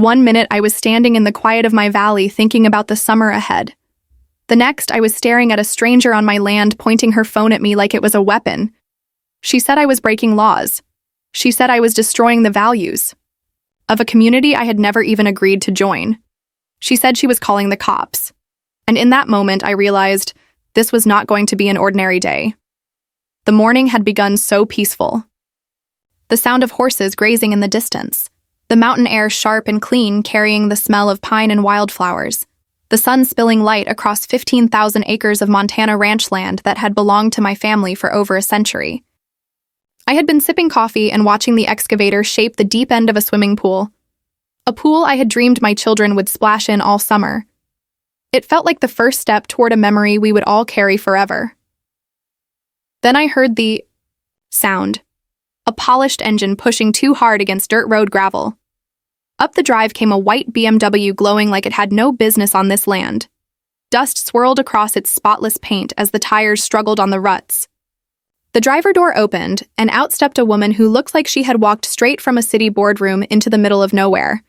One minute I was standing in the quiet of my valley thinking about the summer ahead. The next I was staring at a stranger on my land pointing her phone at me like it was a weapon. She said I was breaking laws. She said I was destroying the values of a community I had never even agreed to join. She said she was calling the cops. And in that moment I realized this was not going to be an ordinary day. The morning had begun so peaceful. The sound of horses grazing in the distance. The mountain air sharp and clean, carrying the smell of pine and wildflowers. The sun spilling light across 15,000 acres of Montana ranch land that had belonged to my family for over a century. I had been sipping coffee and watching the excavator shape the deep end of a swimming pool. A pool I had dreamed my children would splash in all summer. It felt like the first step toward a memory we would all carry forever. Then I heard the sound. A polished engine pushing too hard against dirt road gravel. Up the drive came a white BMW glowing like it had no business on this land. Dust swirled across its spotless paint as the tires struggled on the ruts. The driver door opened, and out stepped a woman who looked like she had walked straight from a city boardroom into the middle of nowhere.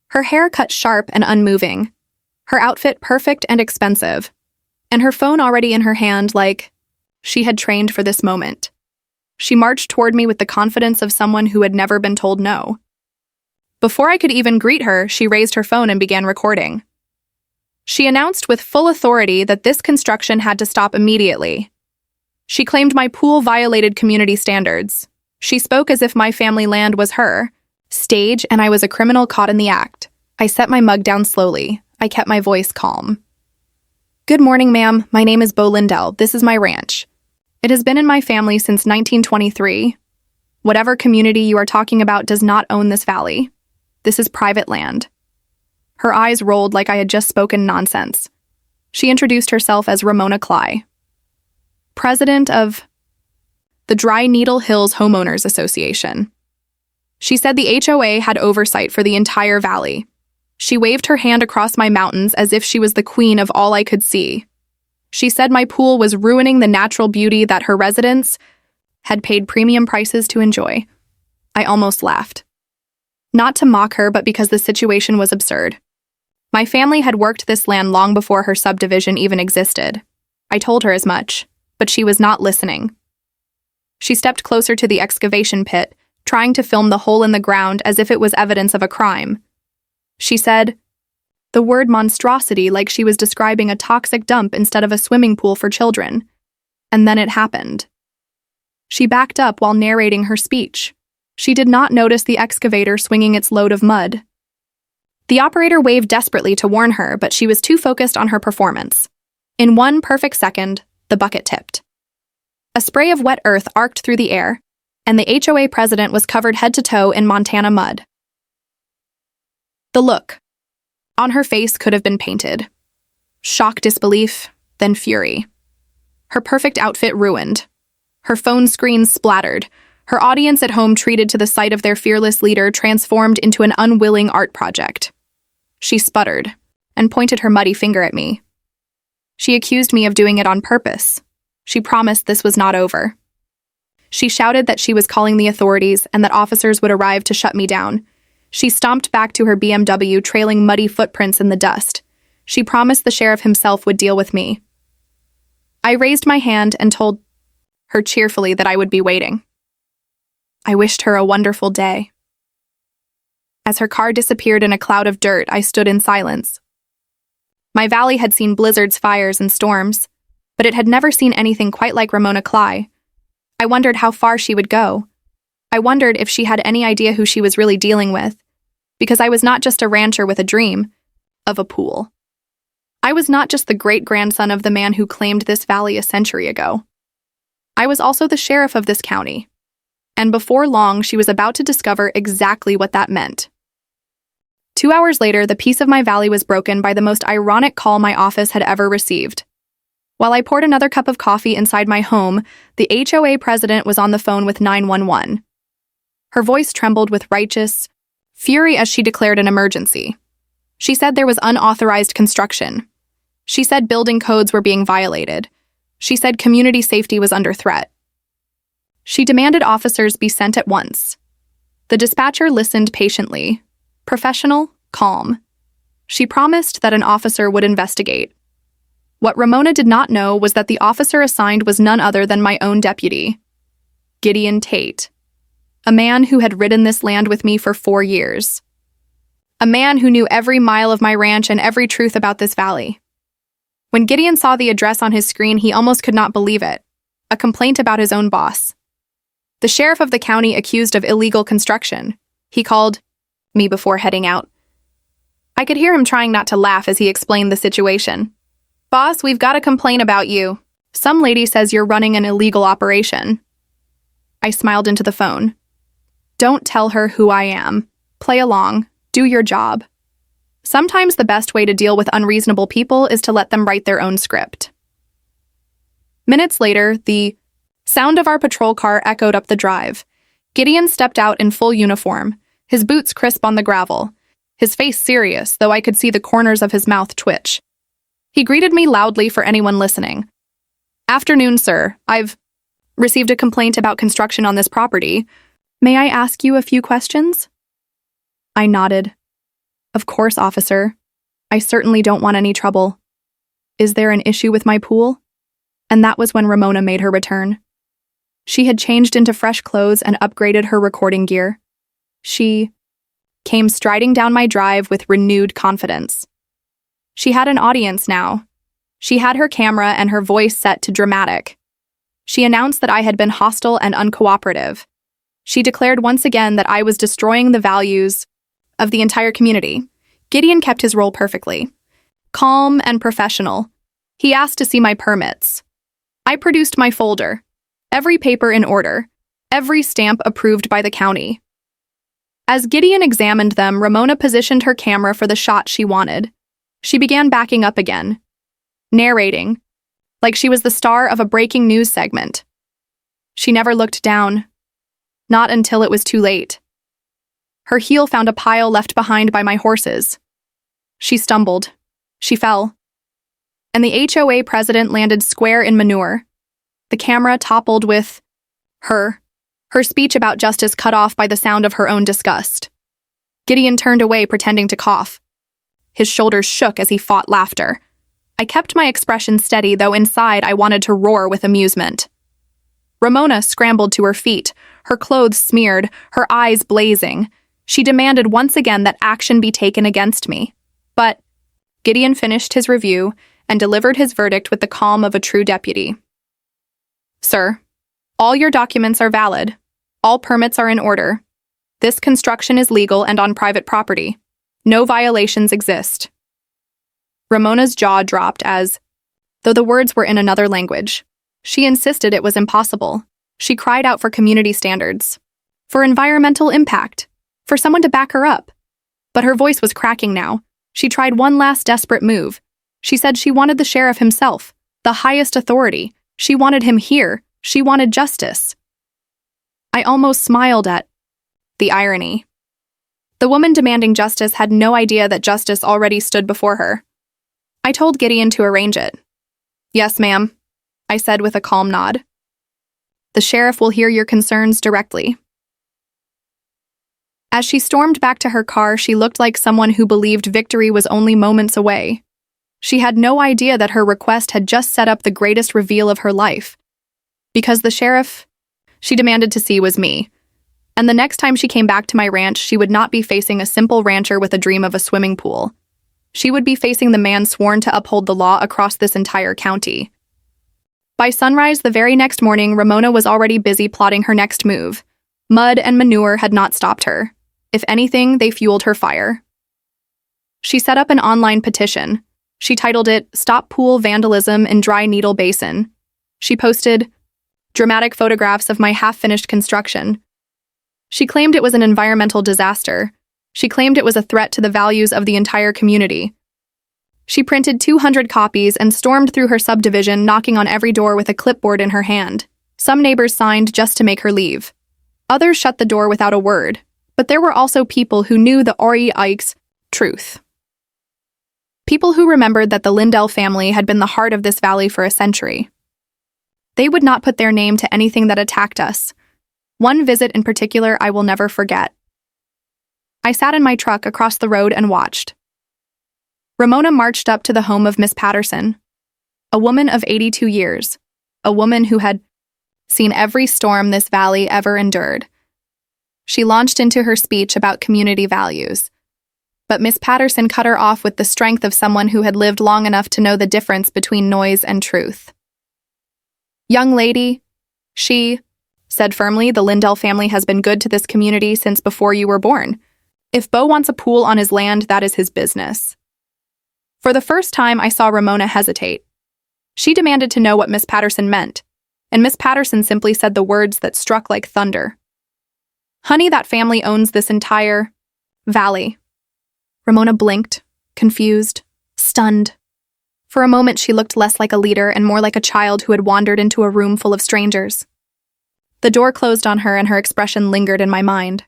Her hair cut sharp and unmoving. Her outfit perfect and expensive. And her phone already in her hand like she had trained for this moment. She marched toward me with the confidence of someone who had never been told no. Before I could even greet her, she raised her phone and began recording. She announced with full authority that this construction had to stop immediately. She claimed my pool violated community standards. She spoke as if my family land was her stage and I was a criminal caught in the act. I set my mug down slowly. I kept my voice calm. Good morning, ma'am. My name is Bo Lindell. This is my ranch. It has been in my family since 1923. Whatever community you are talking about does not own this valley. This is private land. Her eyes rolled like I had just spoken nonsense. She introduced herself as Ramona Cly, president of the Dry Needle Hills Homeowners Association. She said the HOA had oversight for the entire valley. She waved her hand across my mountains as if she was the queen of all I could see. She said my pool was ruining the natural beauty that her residents had paid premium prices to enjoy. I almost laughed. Not to mock her, but because the situation was absurd. My family had worked this land long before her subdivision even existed. I told her as much, but she was not listening. She stepped closer to the excavation pit, trying to film the hole in the ground as if it was evidence of a crime. She said the word monstrosity like she was describing a toxic dump instead of a swimming pool for children. And then it happened. She backed up while narrating her speech. She did not notice the excavator swinging its load of mud. The operator waved desperately to warn her, but she was too focused on her performance. In one perfect second, the bucket tipped. A spray of wet earth arced through the air, and the HOA president was covered head to toe in Montana mud. The look on her face could have been painted. Shock, disbelief, then fury. Her perfect outfit ruined. Her phone screen splattered. Her audience at home treated to the sight of their fearless leader transformed into an unwilling art project. She sputtered and pointed her muddy finger at me. She accused me of doing it on purpose. She promised this was not over. She shouted that she was calling the authorities and that officers would arrive to shut me down. She stomped back to her BMW, trailing muddy footprints in the dust. She promised the sheriff himself would deal with me. I raised my hand and told her cheerfully that I would be waiting. I wished her a wonderful day. As her car disappeared in a cloud of dirt, I stood in silence. My valley had seen blizzards, fires, and storms, but it had never seen anything quite like Ramona Cly. I wondered how far she would go. I wondered if she had any idea who she was really dealing with, because I was not just a rancher with a dream of a pool. I was not just the great-grandson of the man who claimed this valley a century ago. I was also the sheriff of this county. And before long, she was about to discover exactly what that meant. 2 hours later, the peace of my valley was broken by the most ironic call my office had ever received. While I poured another cup of coffee inside my home, the HOA president was on the phone with 911. Her voice trembled with righteous fury as she declared an emergency. She said there was unauthorized construction. She said building codes were being violated. She said community safety was under threat. She demanded officers be sent at once. The dispatcher listened patiently. Professional, calm. She promised that an officer would investigate. What Ramona did not know was that the officer assigned was none other than my own deputy, Gideon Tate, a man who had ridden this land with me for 4 years. A man who knew every mile of my ranch and every truth about this valley. When Gideon saw the address on his screen, he almost could not believe it. A complaint about his own boss. The sheriff of the county accused of illegal construction. He called me before heading out. I could hear him trying not to laugh as he explained the situation. "Boss, we've got a complaint about you. Some lady says you're running an illegal operation." I smiled into the phone. "Don't tell her who I am. Play along. Do your job. Sometimes the best way to deal with unreasonable people is to let them write their own script." Minutes later, the sound of our patrol car echoed up the drive. Gideon stepped out in full uniform, his boots crisp on the gravel, his face serious, though I could see the corners of his mouth twitch. He greeted me loudly for anyone listening. "Afternoon, sir. I've received a complaint about construction on this property. May I ask you a few questions?" I nodded. "Of course, officer. I certainly don't want any trouble. Is there an issue with my pool?" And that was when Ramona made her return. She had changed into fresh clothes and upgraded her recording gear. She came striding down my drive with renewed confidence. She had an audience now. She had her camera and her voice set to dramatic. She announced that I had been hostile and uncooperative. She declared once again that I was destroying the values of the entire community. Gideon kept his role perfectly. Calm and professional. He asked to see my permits. I produced my folder. Every paper in order. Every stamp approved by the county. As Gideon examined them, Ramona positioned her camera for the shot she wanted. She began backing up again, narrating, like she was the star of a breaking news segment. She never looked down. Not until it was too late. Her heel found a pile left behind by my horses. She stumbled. She fell. And the HOA president landed square in manure. The camera toppled with her speech about justice cut off by the sound of her own disgust. Gideon turned away, pretending to cough. His shoulders shook as he fought laughter. I kept my expression steady, though inside I wanted to roar with amusement. Ramona scrambled to her feet, her clothes smeared, her eyes blazing. She demanded once again that action be taken against me. But Gideon finished his review and delivered his verdict with the calm of a true deputy. "Sir, all your documents are valid. All permits are in order. This construction is legal and on private property. No violations exist." Ramona's jaw dropped as, though the words were in another language, she insisted it was impossible. She cried out for community standards, for environmental impact, for someone to back her up. But her voice was cracking now. She tried one last desperate move. She said she wanted the sheriff himself, the highest authority. She wanted him here. She wanted justice. I almost smiled at the irony. The woman demanding justice had no idea that justice already stood before her. I told Gideon to arrange it. "Yes, ma'am," I said with a calm nod. "The sheriff will hear your concerns directly." As she stormed back to her car, she looked like someone who believed victory was only moments away. She had no idea that her request had just set up the greatest reveal of her life. Because the sheriff she demanded to see was me. And the next time she came back to my ranch, she would not be facing a simple rancher with a dream of a swimming pool. She would be facing the man sworn to uphold the law across this entire county. By sunrise the very next morning, Ramona was already busy plotting her next move. Mud and manure had not stopped her. If anything, they fueled her fire. She set up an online petition. She titled it, "Stop Pool Vandalism in Dry Needle Basin." She posted dramatic photographs of my half-finished construction. She claimed it was an environmental disaster. She claimed it was a threat to the values of the entire community. She printed 200 copies and stormed through her subdivision, knocking on every door with a clipboard in her hand. Some neighbors signed just to make her leave. Others shut the door without a word. But there were also people who knew the Ike's truth. People who remembered that the Lindell family had been the heart of this valley for a century. They would not put their name to anything that attacked us. One visit in particular I will never forget. I sat in my truck across the road and watched. Ramona marched up to the home of Miss Patterson, a woman of 82 years, a woman who had seen every storm this valley ever endured. She launched into her speech about community values. But Miss Patterson cut her off with the strength of someone who had lived long enough to know the difference between noise and truth. "Young lady," she said firmly, "the Lindell family has been good to this community since before you were born. If Beau wants a pool on his land, that is his business." For the first time, I saw Ramona hesitate. She demanded to know what Miss Patterson meant, and Miss Patterson simply said the words that struck like thunder. "Honey, that family owns this entire valley." Ramona blinked, confused, stunned. For a moment, she looked less like a leader and more like a child who had wandered into a room full of strangers. The door closed on her and her expression lingered in my mind.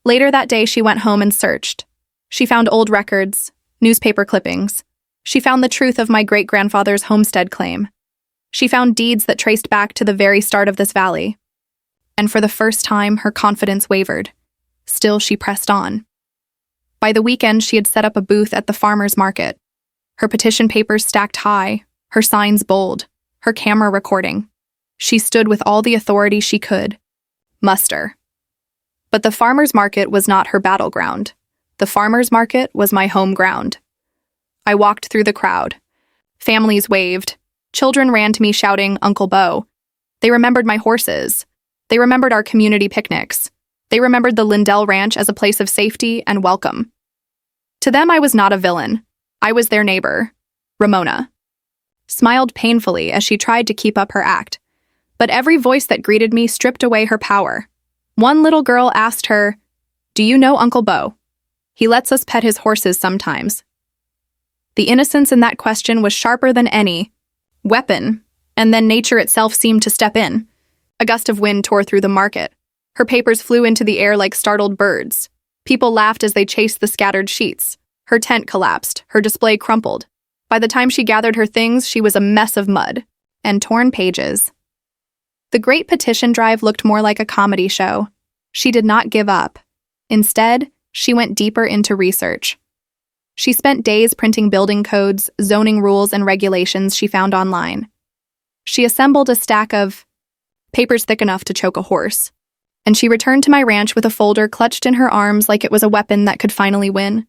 Later that day, she went home and searched. She found old records, newspaper clippings. She found the truth of my great-grandfather's homestead claim. She found deeds that traced back to the very start of this valley. And for the first time, her confidence wavered. Still, she pressed on. By the weekend, she had set up a booth at the farmer's market. Her petition papers stacked high, her signs bold, her camera recording. She stood with all the authority she could muster. But the farmer's market was not her battleground. The farmer's market was my home ground. I walked through the crowd. Families waved. Children ran to me shouting, "Uncle Beau." They remembered my horses. They remembered our community picnics. They remembered the Lindell Ranch as a place of safety and welcome. To them, I was not a villain. I was their neighbor. Ramona smiled painfully as she tried to keep up her act. But every voice that greeted me stripped away her power. One little girl asked her, "Do you know Uncle Beau? He lets us pet his horses sometimes." The innocence in that question was sharper than any weapon, and then nature itself seemed to step in. A gust of wind tore through the market. Her papers flew into the air like startled birds. People laughed as they chased the scattered sheets. Her tent collapsed, her display crumpled. By the time she gathered her things, she was a mess of mud and torn pages. The Great Petition Drive looked more like a comedy show. She did not give up. Instead, she went deeper into research. She spent days printing building codes, zoning rules, and regulations she found online. She assembled a stack of papers thick enough to choke a horse, and she returned to my ranch with a folder clutched in her arms like it was a weapon that could finally win.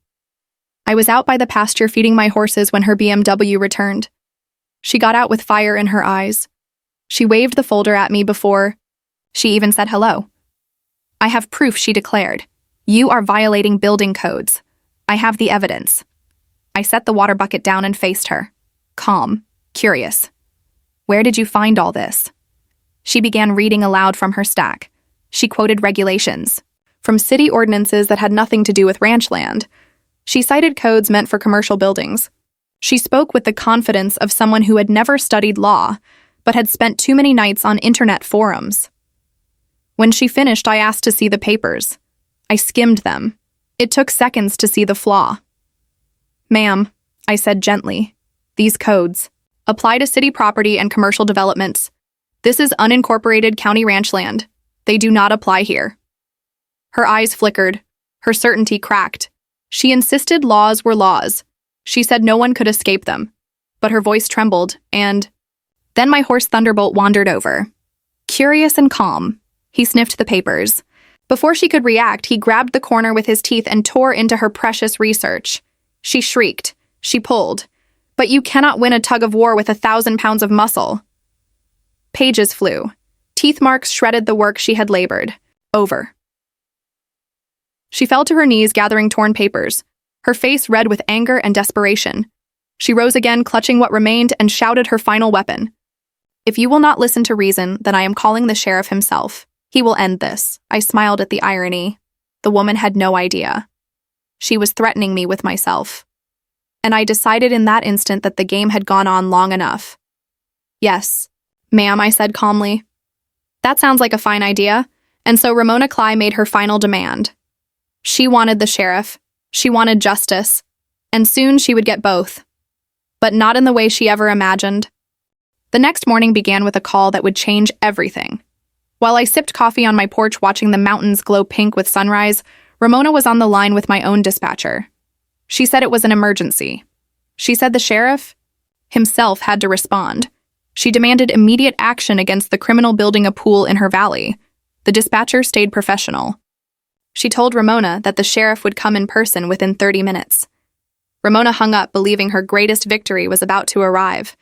I was out by the pasture feeding my horses when her BMW returned. She got out with fire in her eyes. She waved the folder at me before she even said hello. "I have proof," she declared. "You are violating building codes. I have the evidence." I set the water bucket down and faced her, calm, curious. "Where did you find all this?" She began reading aloud from her stack. She quoted regulations from city ordinances that had nothing to do with ranch land. She cited codes meant for commercial buildings. She spoke with the confidence of someone who had never studied law, but had spent too many nights on internet forums. When she finished, I asked to see the papers. I skimmed them. It took seconds to see the flaw. "Ma'am," I said gently, "these codes apply to city property and commercial developments. This is unincorporated county ranch land. They do not apply here." Her eyes flickered. Her certainty cracked. She insisted laws were laws. She said no one could escape them. But her voice trembled, and then my horse Thunderbolt wandered over. Curious and calm, he sniffed the papers. Before she could react, he grabbed the corner with his teeth and tore into her precious research. She shrieked. She pulled. "But you cannot win a tug of war with 1,000 pounds of muscle." Pages flew. Teeth marks shredded the work she had labored over. She fell to her knees, gathering torn papers, her face red with anger and desperation. She rose again, clutching what remained, and shouted her final weapon. "If you will not listen to reason, then I am calling the sheriff himself. He will end this." I smiled at the irony. The woman had no idea. She was threatening me with myself. And I decided in that instant that the game had gone on long enough. "Yes, ma'am," I said calmly. "That sounds like a fine idea." And so Ramona Cly made her final demand. She wanted the sheriff. She wanted justice. And soon she would get both. But not in the way she ever imagined. The next morning began with a call that would change everything. While I sipped coffee on my porch watching the mountains glow pink with sunrise, Ramona was on the line with my own dispatcher. She said it was an emergency. She said the sheriff himself had to respond. She demanded immediate action against the criminal building a pool in her valley. The dispatcher stayed professional. She told Ramona that the sheriff would come in person within 30 minutes. Ramona hung up, believing her greatest victory was about to arrive.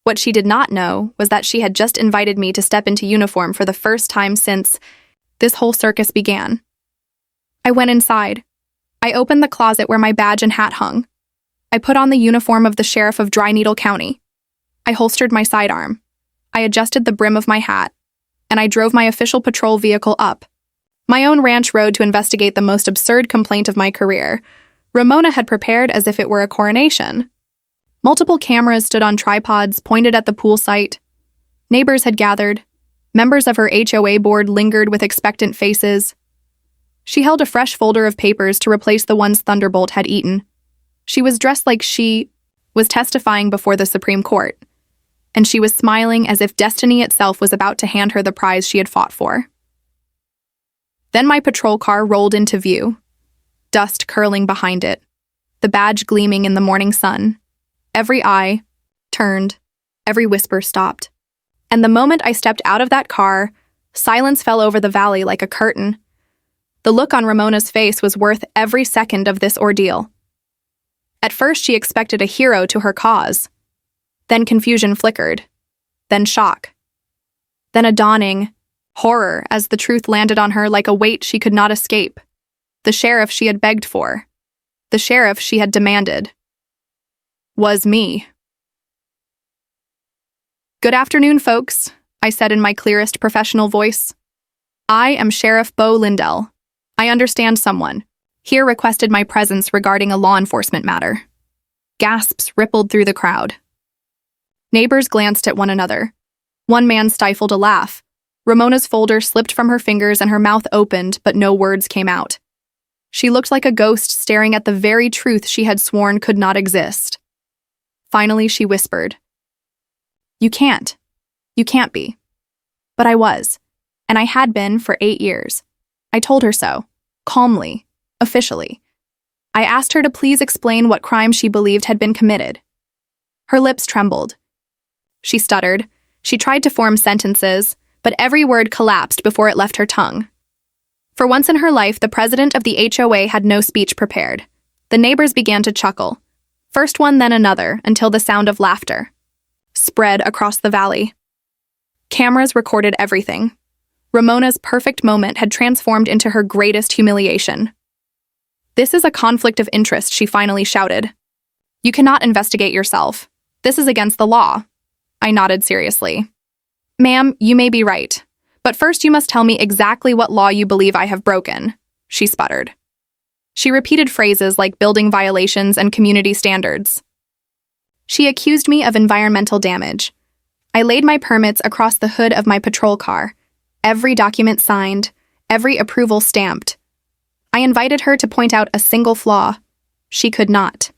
What she did not know was that she had just invited me to step into uniform for the first time since this whole circus began. I went inside. I opened the closet where my badge and hat hung. I put on the uniform of the sheriff of Dry Needle County. I holstered my sidearm. I adjusted the brim of my hat, and I drove my official patrol vehicle up my own ranch road to investigate the most absurd complaint of my career. Ramona had prepared as if it were a coronation. Multiple cameras stood on tripods pointed at the pool site. Neighbors had gathered. Members of her HOA board lingered with expectant faces. She held a fresh folder of papers to replace the ones Thunderbolt had eaten. She was dressed like she was testifying before the Supreme Court, and she was smiling as if destiny itself was about to hand her the prize she had fought for. Then my patrol car rolled into view, dust curling behind it, the badge gleaming in the morning sun. Every eye turned, every whisper stopped. And the moment I stepped out of that car, silence fell over the valley like a curtain. The look on Ramona's face was worth every second of this ordeal. At first, she expected a hero to her cause. Then confusion flickered. Then shock. Then a dawning horror as the truth landed on her like a weight she could not escape. The sheriff she had begged for, the sheriff she had demanded, was me. "Good afternoon, folks," I said in my clearest professional voice. "I am Sheriff Bo Lindell. I understand someone here requested my presence regarding a law enforcement matter." Gasps rippled through the crowd. Neighbors glanced at one another. One man stifled a laugh. Ramona's folder slipped from her fingers and her mouth opened, but no words came out. She looked like a ghost staring at the very truth she had sworn could not exist. Finally, she whispered, You can't be." But I was, and I had been for 8 years. I told her so, calmly, officially. I asked her to please explain what crime she believed had been committed. Her lips trembled. She stuttered. She tried to form sentences, but every word collapsed before it left her tongue. For once in her life, the president of the HOA had no speech prepared. The neighbors began to chuckle, first one then another, until the sound of laughter spread across the valley. Cameras recorded everything. Ramona's perfect moment had transformed into her greatest humiliation. "This is a conflict of interest," she finally shouted. "You cannot investigate yourself. This is against the law." I nodded seriously. "Ma'am, you may be right. But first you must tell me exactly what law you believe I have broken," she sputtered. She repeated phrases like building violations and community standards. She accused me of environmental damage. I laid my permits across the hood of my patrol car, every document signed, every approval stamped. I invited her to point out a single flaw. She could not.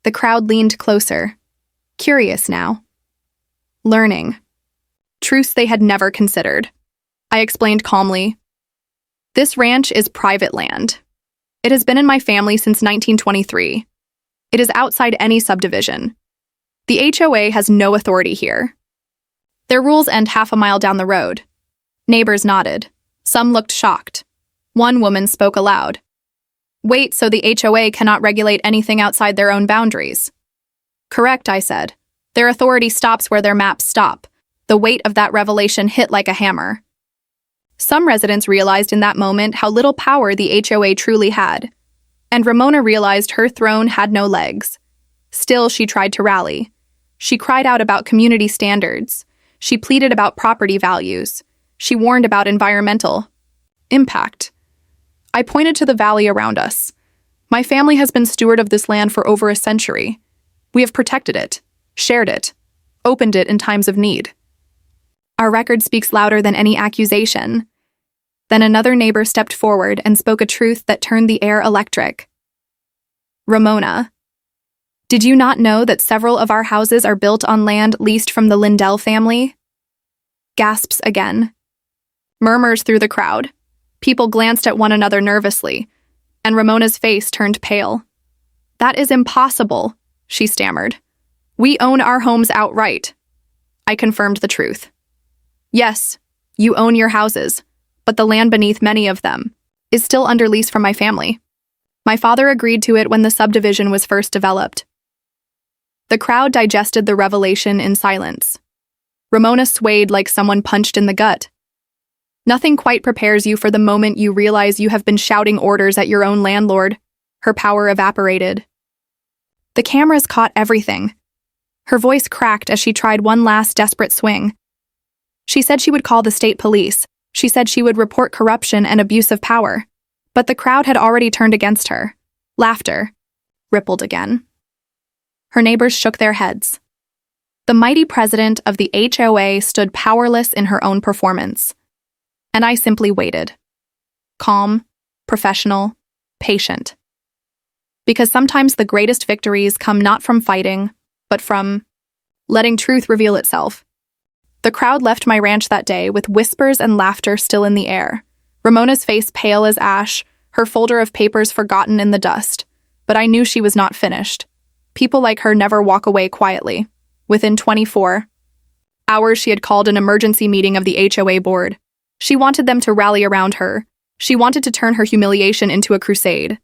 The crowd leaned closer, curious now. Learning. Truths they had never considered. I explained calmly. "This ranch is private land. It has been in my family since 1923. It is outside any subdivision. The HOA has no authority here. Their rules end half a mile down the road." Neighbors nodded. Some looked shocked. One woman spoke aloud. "Wait, so the HOA cannot regulate anything outside their own boundaries?" "Correct," I said. "Their authority stops where their maps stop." The weight of that revelation hit like a hammer. Some residents realized in that moment how little power the HOA truly had, and Ramona realized her throne had no legs. Still, she tried to rally. She cried out about community standards. She pleaded about property values. She warned about environmental impact. I pointed to the valley around us. "My family has been steward of this land for over a century. We have protected it, shared it, opened it in times of need. Our record speaks louder than any accusation." Then another neighbor stepped forward and spoke a truth that turned the air electric. "Ramona, did you not know that several of our houses are built on land leased from the Lindell family?" Gasps again. Murmurs through the crowd. People glanced at one another nervously, and Ramona's face turned pale. "That is impossible," she stammered. "We own our homes outright." I confirmed the truth. "Yes, you own your houses, but the land beneath many of them is still under lease from my family. My father agreed to it when the subdivision was first developed." The crowd digested the revelation in silence. Ramona swayed like someone punched in the gut. Nothing quite prepares you for the moment you realize you have been shouting orders at your own landlord. Her power evaporated. The cameras caught everything. Her voice cracked as she tried one last desperate swing. She said she would call the state police. She said she would report corruption and abuse of power. But the crowd had already turned against her. Laughter rippled again. Her neighbors shook their heads. The mighty president of the HOA stood powerless in her own performance. And I simply waited. Calm, professional, patient. Because sometimes the greatest victories come not from fighting, but from letting truth reveal itself. The crowd left my ranch that day with whispers and laughter still in the air. Ramona's face pale as ash, her folder of papers forgotten in the dust. But I knew she was not finished. People like her never walk away quietly. Within 24 hours, she had called an emergency meeting of the HOA board. She wanted them to rally around her. She wanted to turn her humiliation into a crusade.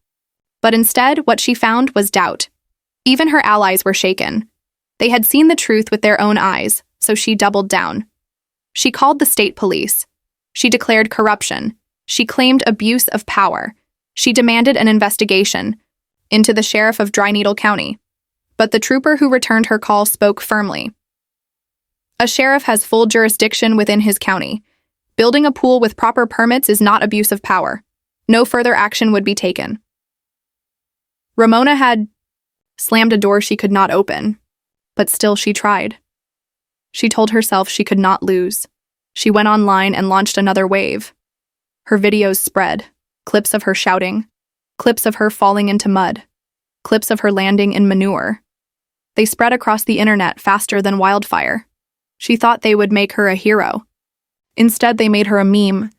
But instead, what she found was doubt. Even her allies were shaken. They had seen the truth with their own eyes, so she doubled down. She called the state police. She declared corruption. She claimed abuse of power. She demanded an investigation into the sheriff of Dry Needle County. But the trooper who returned her call spoke firmly. A sheriff has full jurisdiction within his county. Building a pool with proper permits is not abuse of power. No further action would be taken. Ramona had slammed a door she could not open, but still she tried. She told herself she could not lose. She went online and launched another wave. Her videos spread, clips of her shouting, clips of her falling into mud, clips of her landing in manure. They spread across the internet faster than wildfire. She thought they would make her a hero. Instead, they made her a meme.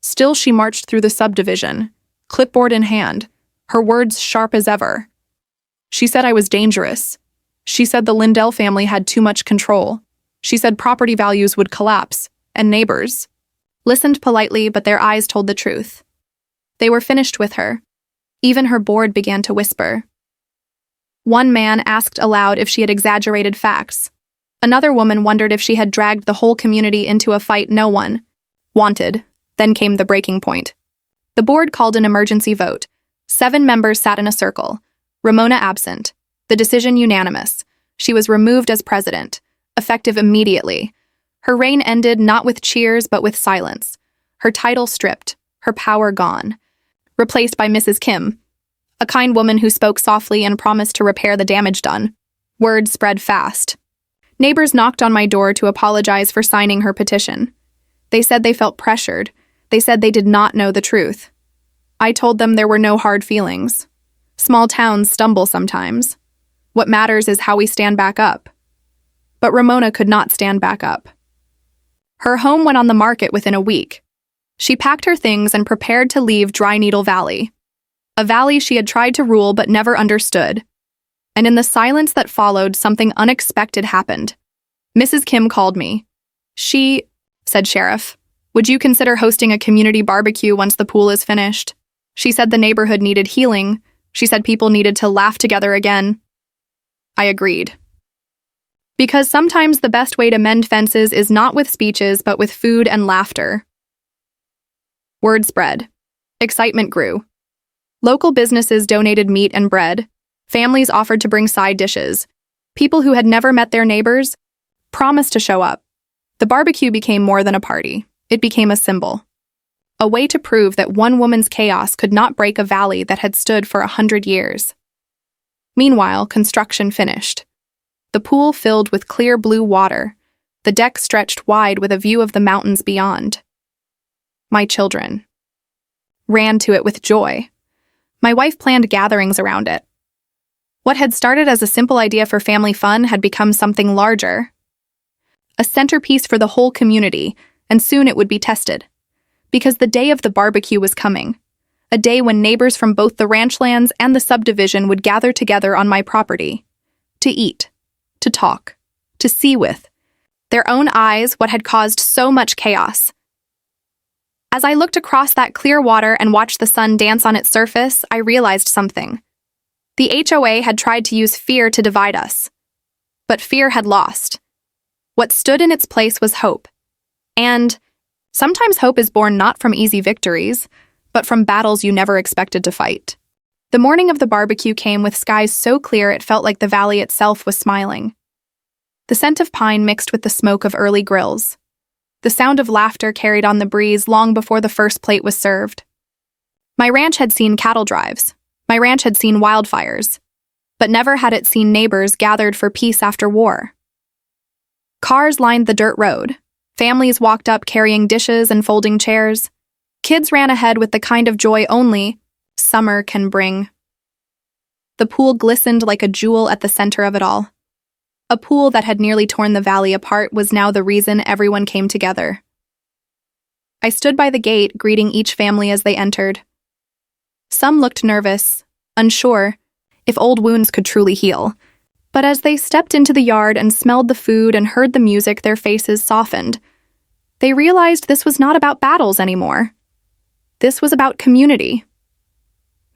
Still, she marched through the subdivision, clipboard in hand, her words sharp as ever. She said I was dangerous. She said the Lindell family had too much control. She said property values would collapse, and neighbors listened politely, but their eyes told the truth. They were finished with her. Even her board began to whisper. One man asked aloud if she had exaggerated facts. Another woman wondered if she had dragged the whole community into a fight no one wanted. Then came the breaking point. The board called an emergency vote. 7 members sat in a circle. Ramona absent. The decision unanimous. She was removed as president, effective immediately. Her reign ended not with cheers but with silence. Her title stripped, her power gone. Replaced by Mrs. Kim, a kind woman who spoke softly and promised to repair the damage done. Word spread fast. Neighbors knocked on my door to apologize for signing her petition. They said they felt pressured. They said they did not know the truth. I told them there were no hard feelings. Small towns stumble sometimes. What matters is how we stand back up. But Ramona could not stand back up. Her home went on the market within a week. She packed her things and prepared to leave Dry Needle Valley, a valley she had tried to rule but never understood. And in the silence that followed, something unexpected happened. Mrs. Kim called me. She said, "Sheriff, would you consider hosting a community barbecue once the pool is finished?" She said the neighborhood needed healing. She said people needed to laugh together again. I agreed. Because sometimes the best way to mend fences is not with speeches but with food and laughter. Word spread. Excitement grew. Local businesses donated meat and bread. Families offered to bring side dishes. People who had never met their neighbors promised to show up. The barbecue became more than a party. It became a symbol. A way to prove that one woman's chaos could not break a valley that had stood for 100 years. Meanwhile, construction finished. The pool filled with clear blue water. The deck stretched wide with a view of the mountains beyond. My children ran to it with joy. My wife planned gatherings around it. What had started as a simple idea for family fun had become something larger. A centerpiece for the whole community, and soon it would be tested. Because the day of the barbecue was coming. A day when neighbors from both the ranch lands and the subdivision would gather together on my property. To eat, to talk, to see with their own eyes what had caused so much chaos. As I looked across that clear water and watched the sun dance on its surface, I realized something. The HOA had tried to use fear to divide us. But fear had lost. What stood in its place was hope. And sometimes hope is born not from easy victories, but from battles you never expected to fight. The morning of the barbecue came with skies so clear it felt like the valley itself was smiling. The scent of pine mixed with the smoke of early grills. The sound of laughter carried on the breeze long before the first plate was served. My ranch had seen cattle drives. My ranch had seen wildfires. But never had it seen neighbors gathered for peace after war. Cars lined the dirt road. Families walked up carrying dishes and folding chairs. Kids ran ahead with the kind of joy only summer can bring. The pool glistened like a jewel at the center of it all. A pool that had nearly torn the valley apart was now the reason everyone came together. I stood by the gate, greeting each family as they entered. Some looked nervous, unsure if old wounds could truly heal. But as they stepped into the yard and smelled the food and heard the music, their faces softened. They realized this was not about battles anymore. This was about community.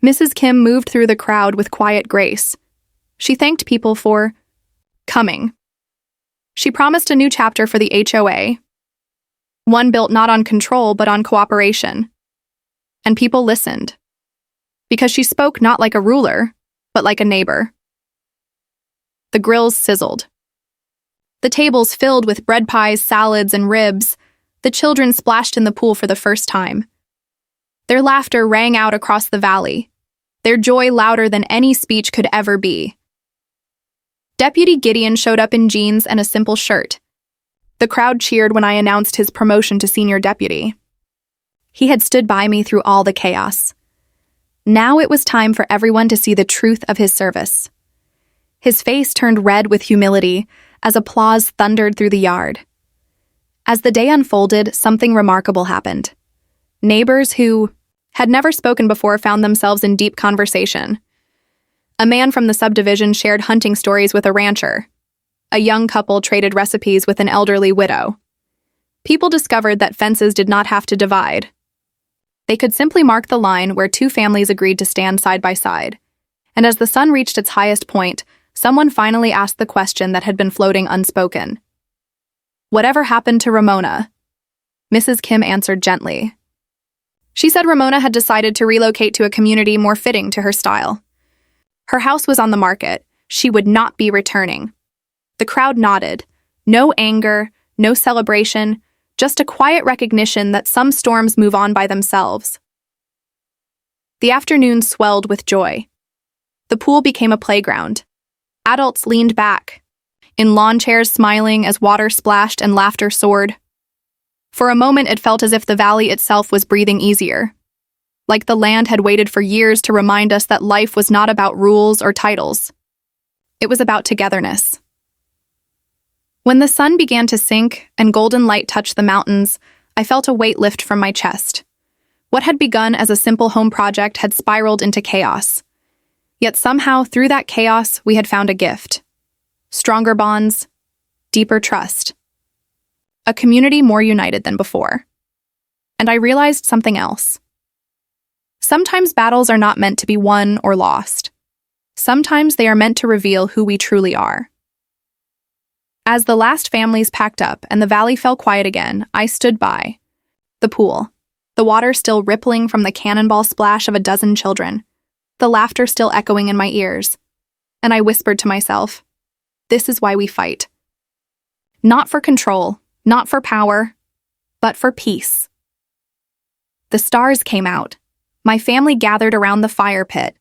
Mrs. Kim moved through the crowd with quiet grace. She thanked people for coming. She promised a new chapter for the HOA, one built not on control but on cooperation. And people listened, because she spoke not like a ruler, but like a neighbor. The grills sizzled. The tables filled with bread pies, salads, and ribs. The children splashed in the pool for the first time. Their laughter rang out across the valley, their joy louder than any speech could ever be. Deputy Gideon showed up in jeans and a simple shirt. The crowd cheered when I announced his promotion to senior deputy. He had stood by me through all the chaos. Now it was time for everyone to see the truth of his service. His face turned red with humility as applause thundered through the yard. As the day unfolded, something remarkable happened. Neighbors who had never spoken before found themselves in deep conversation. A man from the subdivision shared hunting stories with a rancher. A young couple traded recipes with an elderly widow. People discovered that fences did not have to divide. They could simply mark the line where two families agreed to stand side by side. And as the sun reached its highest point, someone finally asked the question that had been floating unspoken. "Whatever happened to Ramona?" Mrs. Kim answered gently. She said Ramona had decided to relocate to a community more fitting to her style. Her house was on the market. She would not be returning. The crowd nodded. No anger, no celebration, just a quiet recognition that some storms move on by themselves. The afternoon swelled with joy. The pool became a playground. Adults leaned back, in lawn chairs smiling as water splashed and laughter soared. For a moment it felt as if the valley itself was breathing easier, like the land had waited for years to remind us that life was not about rules or titles. It was about togetherness. When the sun began to sink and golden light touched the mountains, I felt a weight lift from my chest. What had begun as a simple home project had spiraled into chaos. Yet somehow, through that chaos, we had found a gift. Stronger bonds, deeper trust. A community more united than before. And I realized something else. Sometimes battles are not meant to be won or lost. Sometimes they are meant to reveal who we truly are. As the last families packed up and the valley fell quiet again, I stood by the pool, the water still rippling from the cannonball splash of a dozen children, the laughter still echoing in my ears, and I whispered to myself, this is why we fight. Not for control, not for power, but for peace. The stars came out. My family gathered around the fire pit,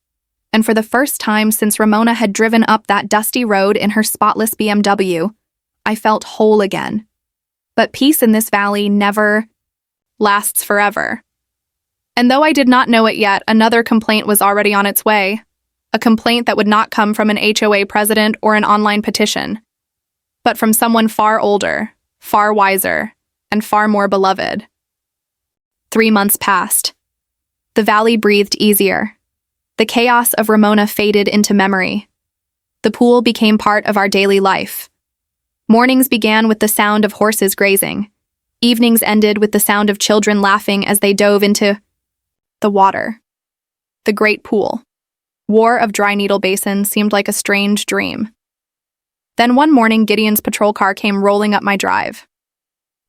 and for the first time since Ramona had driven up that dusty road in her spotless BMW, I felt whole again. But peace in this valley never lasts forever. And though I did not know it yet, another complaint was already on its way. A complaint that would not come from an HOA president or an online petition, but from someone far older, far wiser, and far more beloved. 3 months passed. The valley breathed easier. The chaos of Ramona faded into memory. The pool became part of our daily life. Mornings began with the sound of horses grazing. Evenings ended with the sound of children laughing as they dove into the water. The great pool. War of Dry Needle Basin seemed like a strange dream. Then one morning, Gideon's patrol car came rolling up my drive.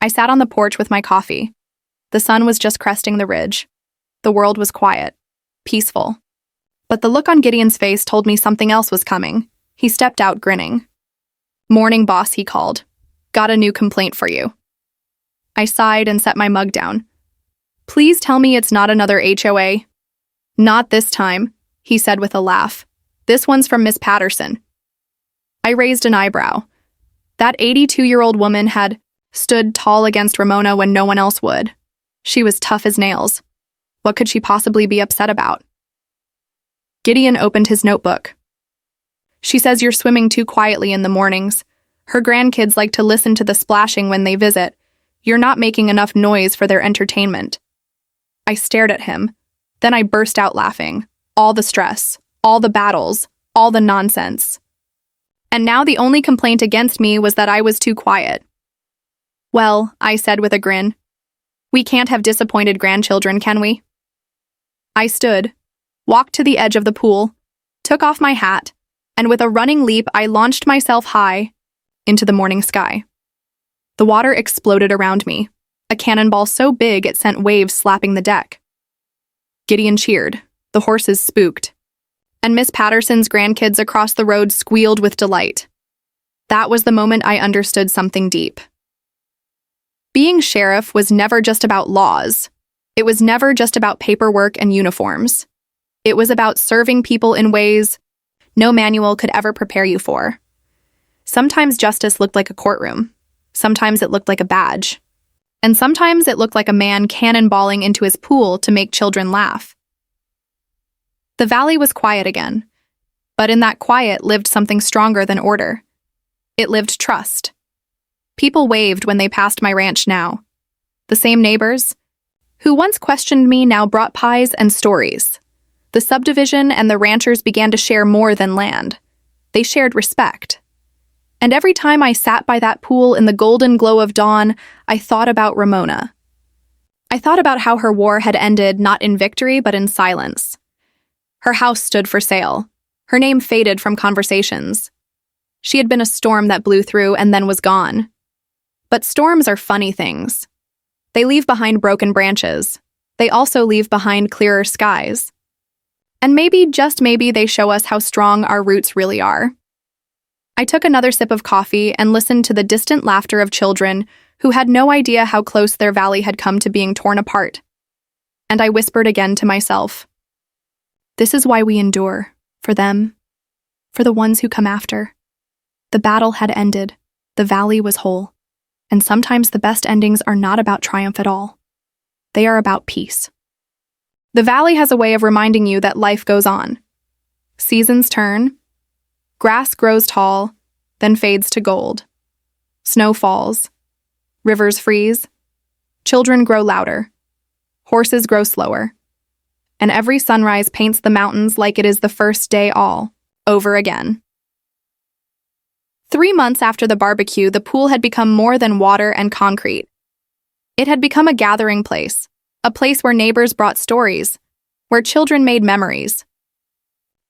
I sat on the porch with my coffee. The sun was just cresting the ridge. The world was quiet, peaceful. But the look on Gideon's face told me something else was coming. He stepped out grinning. "Morning, boss," he called. "Got a new complaint for you." I sighed and set my mug down. "Please tell me it's not another HOA." "Not this time," he said with a laugh. "This one's from Miss Patterson." I raised an eyebrow. That 82-year-old woman had stood tall against Ramona when no one else would. She was tough as nails. What could she possibly be upset about? Gideon opened his notebook. "She says you're swimming too quietly in the mornings. Her grandkids like to listen to the splashing when they visit. You're not making enough noise for their entertainment." I stared at him. Then I burst out laughing. All the stress, all the battles, all the nonsense. And now the only complaint against me was that I was too quiet. "Well," I said with a grin, "we can't have disappointed grandchildren, can we?" I stood, walked to the edge of the pool, took off my hat, and with a running leap I launched myself high into the morning sky. The water exploded around me, a cannonball so big it sent waves slapping the deck. Gideon cheered, the horses spooked, and Miss Patterson's grandkids across the road squealed with delight. That was the moment I understood something deep. Being sheriff was never just about laws. It was never just about paperwork and uniforms. It was about serving people in ways no manual could ever prepare you for. Sometimes justice looked like a courtroom. Sometimes it looked like a badge. And sometimes it looked like a man cannonballing into his pool to make children laugh. The valley was quiet again, but in that quiet lived something stronger than order. It lived trust. People waved when they passed my ranch now. The same neighbors, who once questioned me, now brought pies and stories. The subdivision and the ranchers began to share more than land. They shared respect. And every time I sat by that pool in the golden glow of dawn, I thought about Ramona. I thought about how her war had ended not in victory but in silence. Her house stood for sale. Her name faded from conversations. She had been a storm that blew through and then was gone. But storms are funny things. They leave behind broken branches. They also leave behind clearer skies. And maybe, just maybe, they show us how strong our roots really are. I took another sip of coffee and listened to the distant laughter of children who had no idea how close their valley had come to being torn apart. And I whispered again to myself, "This is why we endure, for them, for the ones who come after." The battle had ended. The valley was whole. And sometimes the best endings are not about triumph at all. They are about peace. The valley has a way of reminding you that life goes on. Seasons turn. Grass grows tall, then fades to gold. Snow falls. Rivers freeze. Children grow louder. Horses grow slower. And every sunrise paints the mountains like it is the first day all over again. 3 months after the barbecue, the pool had become more than water and concrete. It had become a gathering place, a place where neighbors brought stories, where children made memories,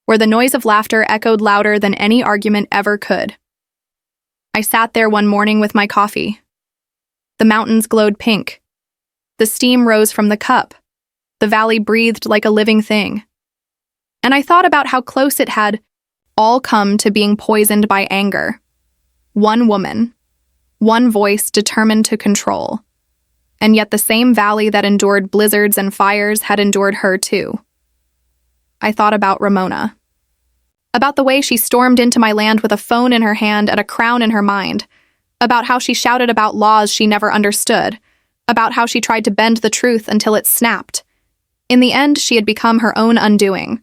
where the noise of laughter echoed louder than any argument ever could. I sat there one morning with my coffee. The mountains glowed pink. The steam rose from the cup. The valley breathed like a living thing. And I thought about how close it had all come to being poisoned by anger. One woman, one voice determined to control. And yet the same valley that endured blizzards and fires had endured her too. I thought about Ramona. About the way she stormed into my land with a phone in her hand and a crown in her mind. About how she shouted about laws she never understood. About how she tried to bend the truth until it snapped. In the end, she had become her own undoing.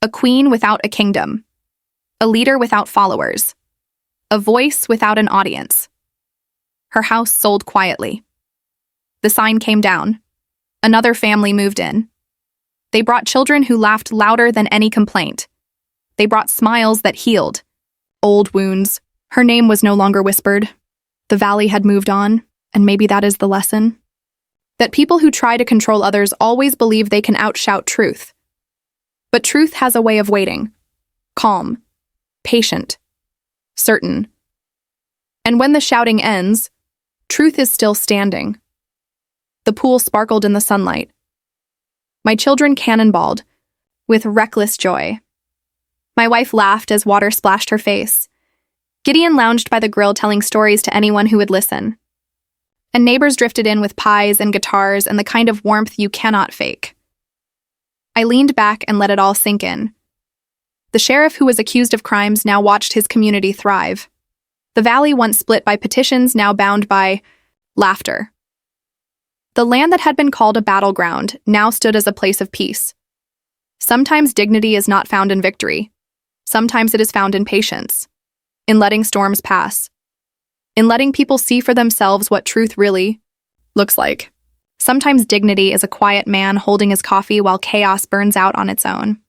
A queen without a kingdom. A leader without followers. A voice without an audience. Her house sold quietly. The sign came down. Another family moved in. They brought children who laughed louder than any complaint. They brought smiles that healed. Old wounds. Her name was no longer whispered. The valley had moved on, and maybe that is the lesson. That people who try to control others always believe they can outshout truth. But truth has a way of waiting. Calm. Patient. Certain. And when the shouting ends, truth is still standing. The pool sparkled in the sunlight. My children cannonballed, with reckless joy. My wife laughed as water splashed her face. Gideon lounged by the grill telling stories to anyone who would listen. And neighbors drifted in with pies and guitars and the kind of warmth you cannot fake. I leaned back and let it all sink in. The sheriff who was accused of crimes now watched his community thrive. The valley once split by petitions, now bound by laughter. The land that had been called a battleground now stood as a place of peace. Sometimes dignity is not found in victory. Sometimes it is found in patience, in letting storms pass, in letting people see for themselves what truth really looks like. Sometimes dignity is a quiet man holding his coffee while chaos burns out on its own.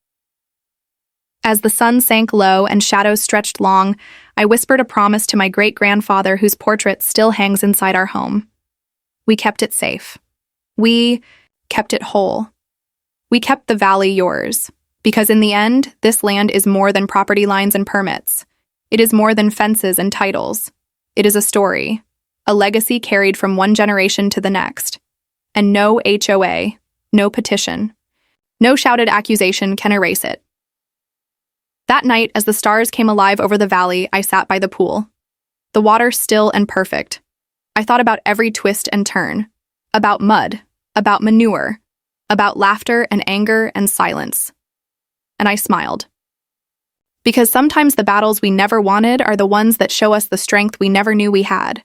As the sun sank low and shadows stretched long, I whispered a promise to my great-grandfather whose portrait still hangs inside our home. We kept it safe. We kept it whole. We kept the valley yours, because in the end, this land is more than property lines and permits. It is more than fences and titles. It is a story, a legacy carried from one generation to the next. And no HOA, no petition, no shouted accusation can erase it. That night, as the stars came alive over the valley, I sat by the pool. The water still and perfect. I thought about every twist and turn, about mud, about manure, about laughter and anger and silence. And I smiled. Because sometimes the battles we never wanted are the ones that show us the strength we never knew we had.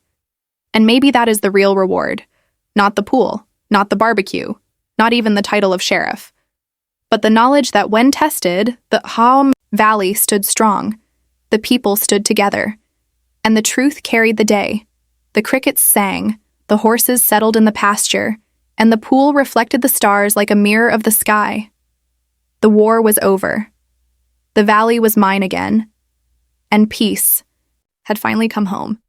And maybe that is the real reward. Not the pool, not the barbecue, not even the title of sheriff. But the knowledge that when tested, the valley stood strong. The people stood together. And the truth carried the day. The crickets sang, the horses settled in the pasture, and the pool reflected the stars like a mirror of the sky. The war was over. The valley was mine again. And peace had finally come home.